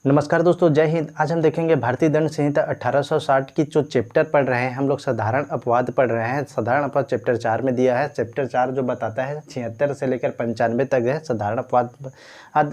नमस्कार दोस्तों, जय हिंद। आज हम देखेंगे भारतीय दंड संहिता 1860 की जो चैप्टर पढ़ रहे हैं हम लोग साधारण अपवाद पढ़ रहे हैं। साधारण अपवाद चैप्टर 4 में दिया है। चैप्टर 4 जो बताता है 76 से लेकर 95 तक है साधारण अपवाद,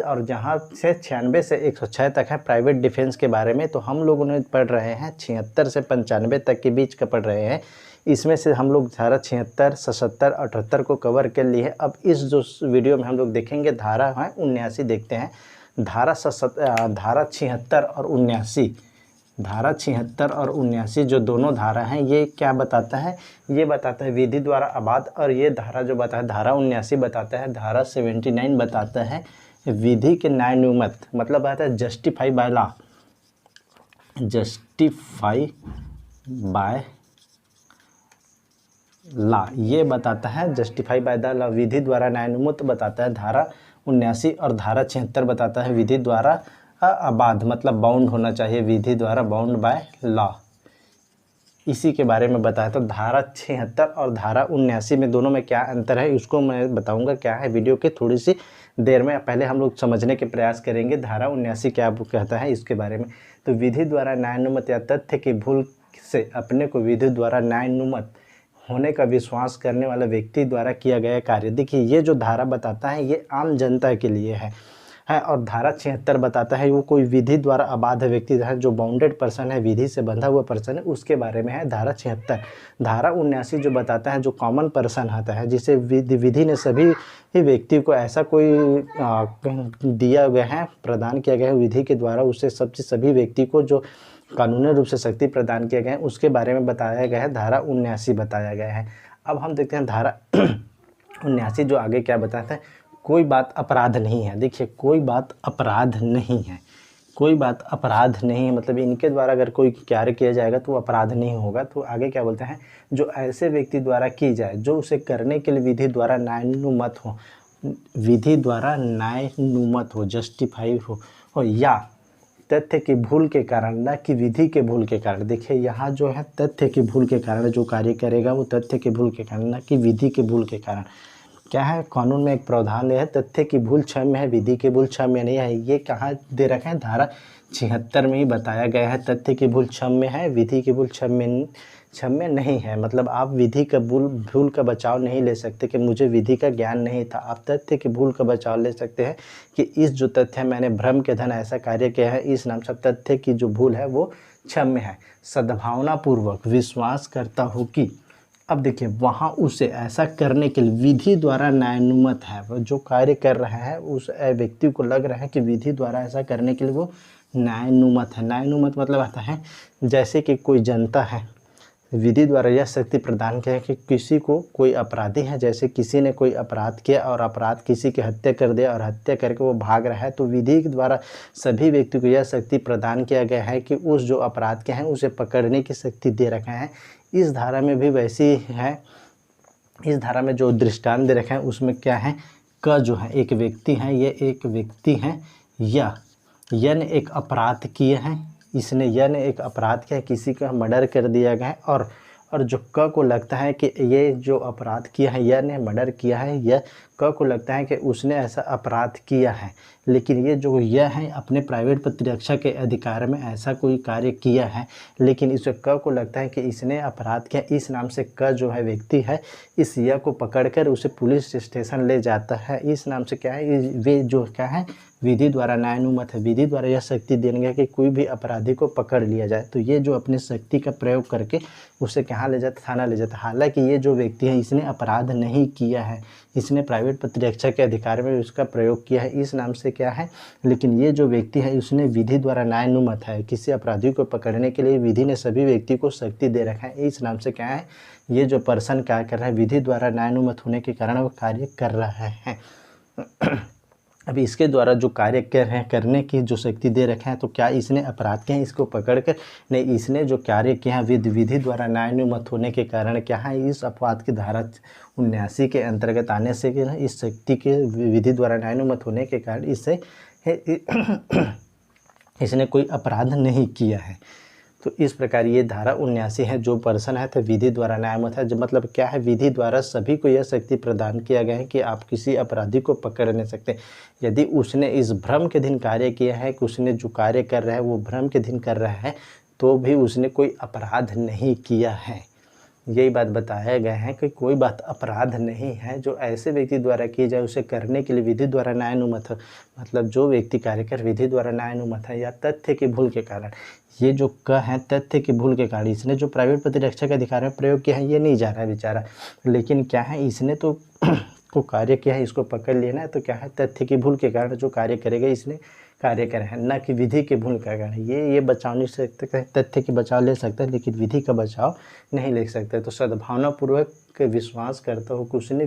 और जहां से 96 से 106 तक है प्राइवेट डिफेंस के बारे में। तो हम लोगों ने पढ़ रहे हैं 76 से 95 तक के बीच का पढ़ रहे हैं। इसमें से हम लोग धारा 76, 77, 78 को कवर कर लिए। अब इस जो वीडियो में हम लोग देखेंगे धारा है 79 देखते हैं। धारा 76 और 79, धारा 76 और 79 जो दोनों धारा हैं ये क्या बताता है? ये बताता है विधि द्वारा अबाध। और ये धारा जो बताता है धारा 79 बताता है, धारा 79 बताता है विधि के न्यायानुमत, मतलब बताता है justify by law, justify by law ये बताता है जस्टिफाई बाय द लॉ, विधि द्वारा न्यायानुमत बताता है धारा 79। और धारा 76 बताता है विधि द्वारा अबाध, मतलब बाउंड होना चाहिए, विधि द्वारा बाउंड बाय लॉ। इसी के बारे में बताया। तो धारा 76 और धारा 79 में दोनों में क्या अंतर है उसको मैं बताऊंगा क्या है वीडियो के थोड़ी सी देर में। पहले हम लोग समझने के प्रयास करेंगे धारा 79 क्या कहता है इसके बारे में। तो विधि द्वारा न्यायानुमत या तथ्य की भूल से अपने को विधि द्वारा न्यायानुमत होने का विश्वास करने वाला व्यक्ति द्वारा किया गया कार्य। देखिए ये जो धारा बताता है ये आम जनता के लिए है। और धारा 76 बताता है वो कोई विधि द्वारा अबाध व्यक्ति है, जो बाउंडेड पर्सन है, विधि से बंधा हुआ पर्सन है, उसके बारे में है धारा 76। धारा 79 जो बताता है जो कॉमन पर्सन आता है, जिसे विधि ने सभी व्यक्ति को ऐसा कोई दिया गया है, प्रदान किया गया है विधि के द्वारा, उससे सभी व्यक्ति को जो कानूनी रूप से शक्ति प्रदान किया गया है उसके बारे में बताया गया है, धारा 79 बताया गया है। अब हम देखते हैं धारा 79 जो आगे क्या बताता है। कोई बात अपराध नहीं है। देखिए कोई बात अपराध नहीं है, कोई बात अपराध नहीं है, मतलब इनके द्वारा अगर कोई कार्य किया जाएगा तो वो अपराध नहीं होगा। तो आगे क्या बोलते हैं, जो ऐसे व्यक्ति द्वारा की जाए जो उसे करने के लिए विधि द्वारा न्यायानुमत हो, विधि द्वारा न्यायानुमत हो, जस्टिफाई हो या तथ्य की भूल के कारण, ना कि विधि के भूल के कारण। देखिए यहाँ जो है तथ्य की भूल के कारण जो कार्य करेगा वो तथ्य की भूल के कारण, ना कि विधि के भूल के कारण। क्या है, कानून में एक प्रावधान है तथ्य की भूल क्षम्य है, विधि की भूल क्षम्य नहीं है। ये कहाँ दे रखा है, धारा 76 में ही बताया गया है तथ्य की भूल क्षम्य है, विधि की भूल क्षम्य नहीं है। मतलब आप विधि का भूल का बचाव नहीं ले सकते कि मुझे विधि का ज्ञान नहीं था। आप तथ्य की भूल का बचाव ले सकते हैं कि इस जो तथ्य मैंने भ्रम के धन ऐसा कार्य किया है, इस नाम से तथ्य की जो भूल है वो क्षम्य है। सद्भावनापूर्वक विश्वास करता हूँ कि, अब देखिए वहाँ उसे ऐसा करने के लिए विधि द्वारा न्यायानुमत है, वो जो कार्य कर रहा है उस व्यक्ति को लग रहा है कि विधि द्वारा ऐसा करने के लिए वो न्यायानुमत है। न्यायानुमत मतलब आता है जैसे कि कोई जनता है, विधि द्वारा यह शक्ति प्रदान किया है कि किसी को, कोई अपराधी है, जैसे किसी ने कोई अपराध किया और अपराध किसी की हत्या कर दिया और हत्या करके वो भाग रहा है, तो विधि के द्वारा सभी व्यक्ति को यह शक्ति प्रदान किया गया है कि उस जो अपराध के हैं उसे पकड़ने की शक्ति दे रखा है। इस धारा में भी वैसी है। इस धारा में जो दृष्टांत दे रखा है उसमें क्या है, क जो है एक व्यक्ति है, ये एक व्यक्ति है, या ने एक अपराध किए हैं, इसने यह ने एक अपराध किया, किसी का मर्डर कर दिया गया है। और जो क को लगता है कि ये जो अपराध किया है, यह ने मर्डर किया है, यह क को लगता है कि उसने ऐसा अपराध किया है, लेकिन ये जो यह है अपने प्राइवेट प्रतिरक्षा के अधिकार में ऐसा कोई कार्य किया है, लेकिन इसे क को लगता है कि इसने अपराध किया। इस नाम से क जो है व्यक्ति है, इस यह को पकड़कर उसे पुलिस स्टेशन ले जाता है। इस नाम से क्या है, वे जो क्या है विधि द्वारा न्यायानुमत है। विधि द्वारा यह शक्ति देंगे कि कोई भी अपराधी को पकड़ लिया जाए। तो ये जो अपनी शक्ति का प्रयोग करके उसे कहाँ ले जाता, थाना ले जाता। हालांकि ये जो व्यक्ति है इसने अपराध नहीं किया है, इसने प्राइवेट प्रतिरक्षा के अधिकार में उसका प्रयोग किया है, इस नाम से क्या है, लेकिन ये जो व्यक्ति है उसने विधि द्वारा न्यायानुमत है। किसी अपराधी को पकड़ने के लिए विधि ने सभी व्यक्ति को शक्ति दे रखा है, इस नाम से क्या है, ये जो पर्सन क्या कर रहा है, विधि द्वारा न्यायानुमत होने के कारण वो कार्य कर रहा है। अभी इसके द्वारा जो कार्य कर रहे हैं, करने की जो शक्ति दे रखे हैं, तो क्या इसने अपराध किए हैं इसको पकड़कर? नहीं, इसने जो कार्य किया है विधि द्वारा न्यायानुमत होने के कारण क्या है, इस अपवाद की धारा 79 के अंतर्गत आने से इस शक्ति के विधि द्वारा न्यायानुमत होने के कारण इससे इसने कोई अपराध नहीं किया है। तो इस प्रकार ये धारा 79 है जो पर्सन है तो विधि द्वारा न्यायमत है। जो मतलब क्या है, विधि द्वारा सभी को यह शक्ति प्रदान किया गया है कि आप किसी अपराधी को पकड़ नहीं सकते। यदि उसने इस भ्रम के दिन कार्य किया है कि उसने जो कार्य कर रहा है वो भ्रम के दिन कर रहा है, तो भी उसने कोई अपराध नहीं किया है। यही बात बताया गया है कि कोई बात अपराध नहीं है जो ऐसे व्यक्ति द्वारा की जाए उसे करने के लिए विधि द्वारा न्यायानुमत है। मतलब जो व्यक्ति कार्य कर विधि द्वारा न्यायानुमत है या तथ्य की भूल के कारण, ये जो क है तथ्य की भूल के कारण, इसने जो प्राइवेट प्रतिरक्षा के अधिकार में प्रयोग किया है ये नहीं जा रहा है बेचारा, लेकिन क्या है इसने तो को कार्य किया है, इसको पकड़ लेना है। तो क्या है, तथ्य की भूल के कारण जो कार्य करेगा इसने कार्य करे हैं, न कि विधि के भूल का कारण। ये बचाव नहीं सकते, तथ्य की बचाव ले सकता है लेकिन विधि का बचाव नहीं ले सकते। तो सद्भावनापूर्वक विश्वास करता हो कि उसने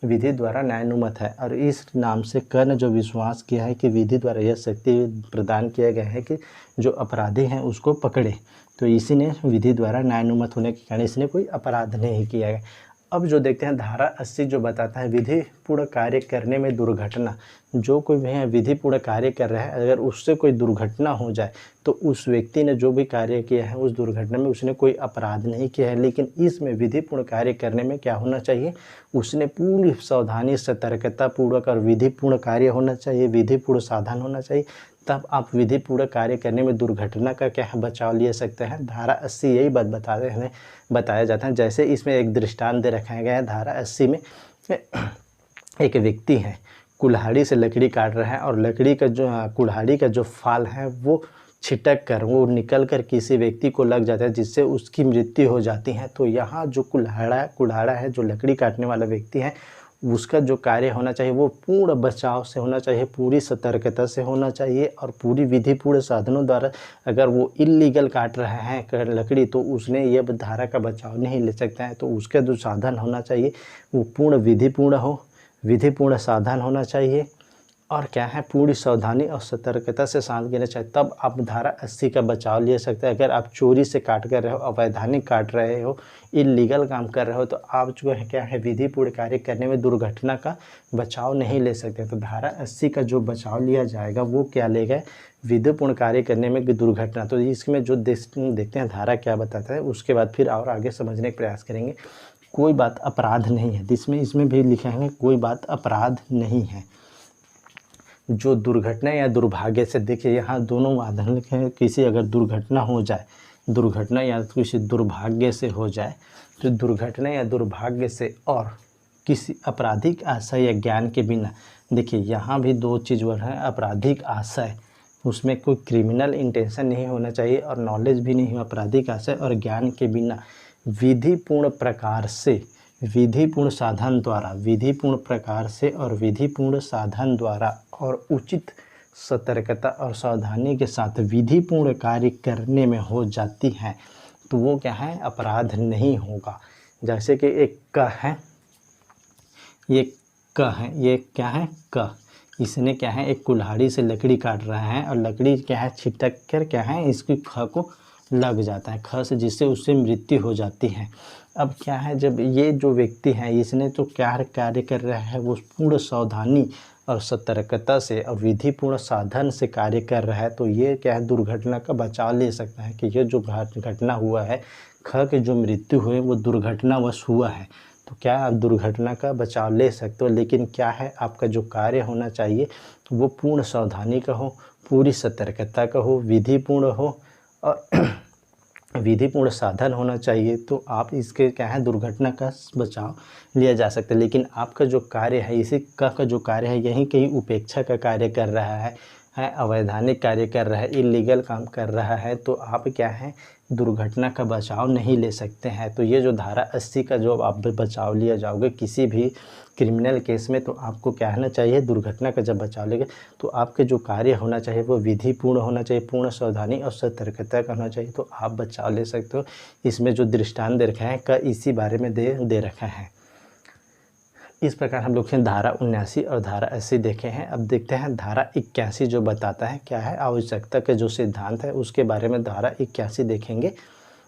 विधि द्वारा न्यायानुमत है, और इस नाम से क ने जो विश्वास किया है कि विधि द्वारा यह शक्ति प्रदान किया गया है कि जो अपराधी हैं उसको पकड़े, तो इसी ने विधि द्वारा न्यायानुमत होने के कारण इसने कोई अपराध नहीं किया है। अब जो देखते हैं धारा 80 जो बताता है विधि पूर्ण कार्य करने में दुर्घटना। जो कोई भी विधि पूर्ण कार्य कर रहा है, अगर उससे कोई दुर्घटना हो जाए तो उस व्यक्ति ने जो भी कार्य किया है उस दुर्घटना में उसने कोई अपराध नहीं किया है। लेकिन इसमें विधि पूर्ण कार्य करने में क्या होना चाहिए, उसने पूरी सावधानी सतर्कता पूर्वक और विधि पूर्ण कार्य होना चाहिए, विधि पूर्ण साधन होना चाहिए, तब आप विधि पूर्ण कार्य करने में दुर्घटना का क्या बचाव ले सकते हैं। धारा 80 यही बात बताया जाता है। जैसे इसमें एक दृष्टांत दे रखा गया है धारा 80 में, एक व्यक्ति है कुल्हाड़ी से लकड़ी काट रहा है और लकड़ी का जो कुल्हाड़ी का जो फाल है वो छिटक कर वो निकल कर किसी व्यक्ति को लग जाता है जिससे उसकी मृत्यु हो जाती है। तो यहाँ जो कुल्हाड़ा है, जो लकड़ी काटने वाला व्यक्ति है, उसका जो कार्य होना चाहिए वो पूर्ण बचाव से होना चाहिए, पूरी सतर्कता से होना चाहिए और पूरी विधि पूर्ण साधनों द्वारा। अगर वो इल्लीगल काट रहा है लकड़ी तो उसने ये धारा का बचाव नहीं ले सकता है। तो उसका जो साधन होना चाहिए वो पूर्ण विधिपूर्ण हो, विधिपूर्ण साधन होना चाहिए, और क्या है पूरी सावधानी और सतर्कता से साथ लेना चाहिए, तब आप धारा 80 का बचाव ले सकते हैं। अगर आप चोरी से काट कर रहे हो, अवैधानिक काट रहे हो, इल्लीगल काम कर रहे हो, तो आप जो है क्या है विधि पूर्ण कार्य करने में दुर्घटना का बचाव नहीं ले सकते। तो धारा 80 का जो बचाव लिया जाएगा वो क्या लेगा, विधि पूर्ण कार्य करने में दुर्घटना। तो इसमें जो देखते हैं धारा क्या बताता है, उसके बाद फिर और आगे समझने का प्रयास करेंगे। कोई बात अपराध नहीं है, इसमें भी लिखा है कोई बात अपराध नहीं है। जो दुर्घटना या दुर्भाग्य से, देखिए यहाँ दोनों उदाहरण लिखे हैं। किसी अगर दुर्घटना हो जाए, दुर्घटना या किसी दुर्भाग्य से हो जाए, तो दुर्घटना या दुर्भाग्य से और किसी आपराधिक आशय या ज्ञान के बिना, देखिए यहाँ भी दो चीज़ वर्ड है। आपराधिक आशय, उसमें कोई क्रिमिनल इंटेंशन नहीं होना चाहिए और नॉलेज भी नहीं हो। आपराधिक आशय और ज्ञान के बिना विधिपूर्ण प्रकार से, विधिपूर्ण साधन द्वारा, विधिपूर्ण प्रकार से और विधिपूर्ण साधन द्वारा और उचित सतर्कता और सावधानी के साथ विधिपूर्ण कार्य करने में हो जाती है, तो वो क्या है, अपराध नहीं होगा। जैसे कि एक क है, ये क है, ये क्या है क, इसने क्या है एक कुल्हाड़ी से लकड़ी काट रहा है और लकड़ी क्या है छिटक कर क्या है इसकी ख को लग जाता है, ख से, जिससे उससे मृत्यु हो जाती है। अब क्या है, जब ये जो व्यक्ति है इसने तो क्या कार्य कर रहा है, वो पूर्ण सावधानी और सतर्कता से और विधिपूर्ण साधन से कार्य कर रहा है, तो ये क्या है दुर्घटना का बचाव ले सकता है कि ये जो घटना हुआ है, ख के जो मृत्यु हुए वो दुर्घटनावश हुआ है, तो क्या आप दुर्घटना का बचाव ले सकते हो। लेकिन क्या है, आपका जो कार्य होना चाहिए वो पूर्ण सावधानी का हो, पूरी सतर्कता का हो, विधिपूर्ण हो और विधिपूर्ण साधन होना चाहिए, तो आप इसके क्या है दुर्घटना का बचाव लिया जा सकता है। लेकिन आपका जो कार्य है, इसी का जो कार्य है यही कहीं उपेक्षा का कार्य कर रहा है, अवैधानिक कार्य कर रहा है, इलीगल काम कर रहा है, तो आप क्या है दुर्घटना का बचाव नहीं ले सकते हैं। तो ये जो धारा 80 का जो आप बचाव लिया जाओगे किसी भी क्रिमिनल केस में, तो आपको क्या होना चाहिए, दुर्घटना का जब बचाव लेंगे तो आपके जो कार्य होना चाहिए वो विधिपूर्ण होना चाहिए, पूर्ण सावधानी और सतर्कता का होना चाहिए, तो आप बचाव ले सकते हो। इसमें जो दृष्टांत दे रखा है का इसी बारे में दे रखा है। इस प्रकार हम लोग धारा 79 और धारा 80 देखे हैं। अब देखते हैं धारा 81 जो बताता है क्या है आवश्यकता के जो सिद्धांत है उसके बारे में धारा 81 देखेंगे।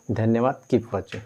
धन्यवाद, कीप वॉचिंग।